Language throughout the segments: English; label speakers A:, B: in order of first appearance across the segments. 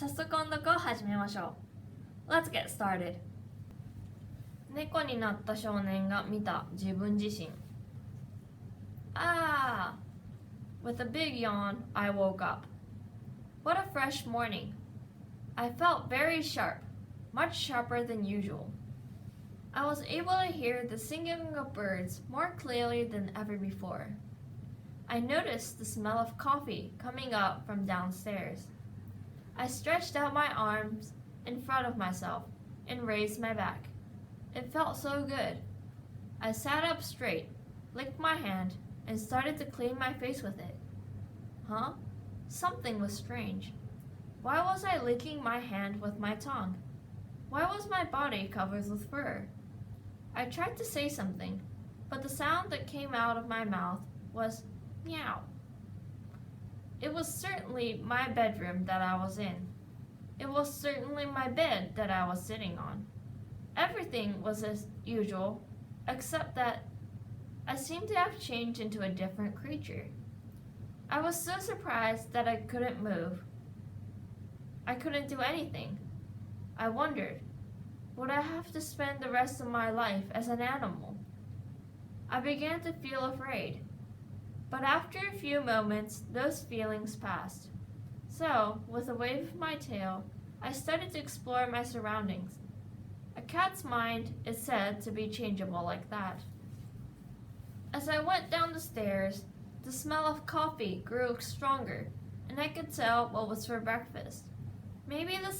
A: 早速音読を始めましょう。Let's get started. 猫になった少年が見た自分自身。With a big yawn, I woke up. What a fresh morning. I felt very sharp, much sharper than usual. I was able to hear the singing of birds more clearly than ever before. I noticed the smell of coffee coming up from downstairs. I stretched out my arms in front of myself and raised my back. It felt so good. I sat up straight, licked my hand, and started to clean my face with it. Something was strange. Why was I licking my hand with my tongue? Why was my body covered with fur? I tried to say something, but the sound that came out of my mouth was meow. It was certainly my bedroom that I was in. It was certainly my bed that I was sitting on. Everything was as usual, except that I seemed to have changed into a different creature. I was so surprised that I couldn't move. I couldn't do anything. I wondered, would I have to spend the rest of my life as an animal? I began to feel afraid. But after a few moments, those feelings passed. So, with a wave of my tail, I started to explore my surroundings. A cat's mind is said to be changeable like that. As I went down the stairs, the smell of coffee grew stronger, and I could tell what was for breakfast. Maybe the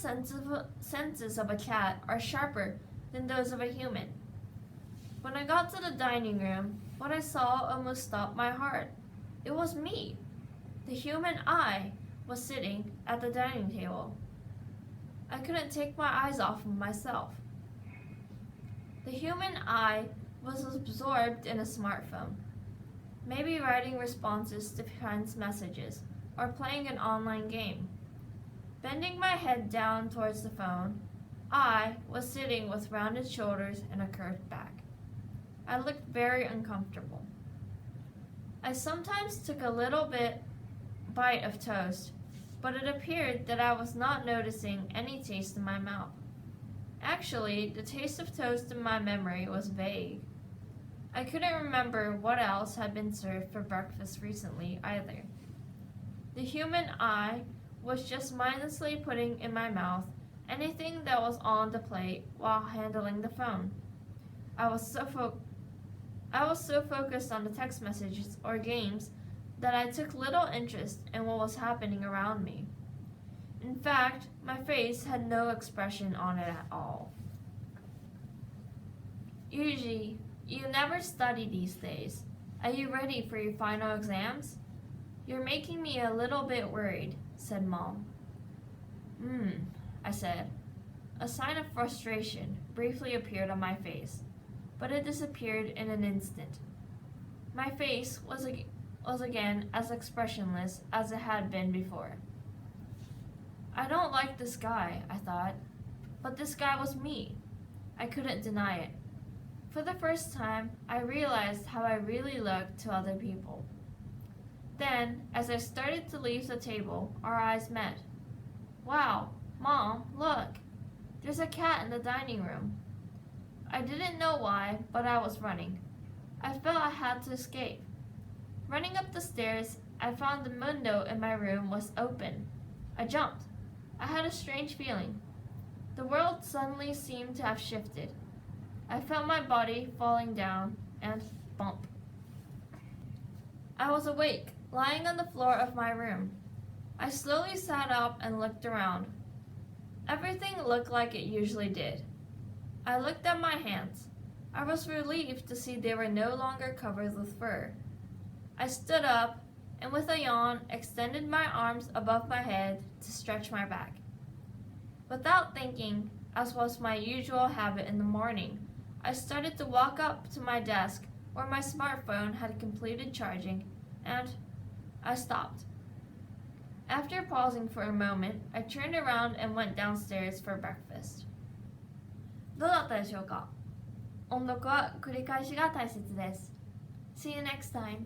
A: senses of a cat are sharper than those of a human. When I got to the dining room, what I saw almost stopped my heart. It was me. The human I was sitting at the dining table. I couldn't take my eyes off of myself. The human I was absorbed in a smartphone, maybe writing responses to friends' messages or playing an online game. Bending my head down towards the phone, I was sitting with rounded shoulders and a curved back. I looked very uncomfortable. I sometimes took a little bite of toast, but it appeared that I was not noticing any taste in my mouth. Actually, the taste of toast in my memory was vague. I couldn't remember what else had been served for breakfast recently either. The human I was just mindlessly putting in my mouth anything that was on the plate while handling the phone. I was so focused on the text messages or games that I took little interest in what was happening around me. In fact, my face had no expression on it at all. Usually, you never study these days. Are you ready for your final exams? You're making me a little bit worried, said Mom. I said. A sign of frustration briefly appeared on my face, but it disappeared in an instant. My face was again as expressionless as it had been before. I don't like this guy, I thought, but this guy was me. I couldn't deny it. For the first time, I realized how I really looked to other people. Then, as I started to leave the table, our eyes met. Wow, Mom, look! There's a cat in the dining room. I didn't know why, but I was running. I felt I had to escape. Running up the stairs, I found the window in my room was open. I jumped. I had a strange feeling. The world suddenly seemed to have shifted. I felt my body falling down and bump. I was awake, lying on the floor of my room. I slowly sat up and looked around. Everything looked like it usually did. I looked at my hands. I was relieved to see they were no longer covered with fur. I stood up and with a yawn extended my arms above my head to stretch my back. Without thinking, as was my usual habit in the morning, I started to walk up to my desk where my smartphone had completed charging, and I stopped. After pausing for a moment, I turned around and went downstairs for breakfast. どうだったでしょうか？音読は繰り返しが大切です。See you next time.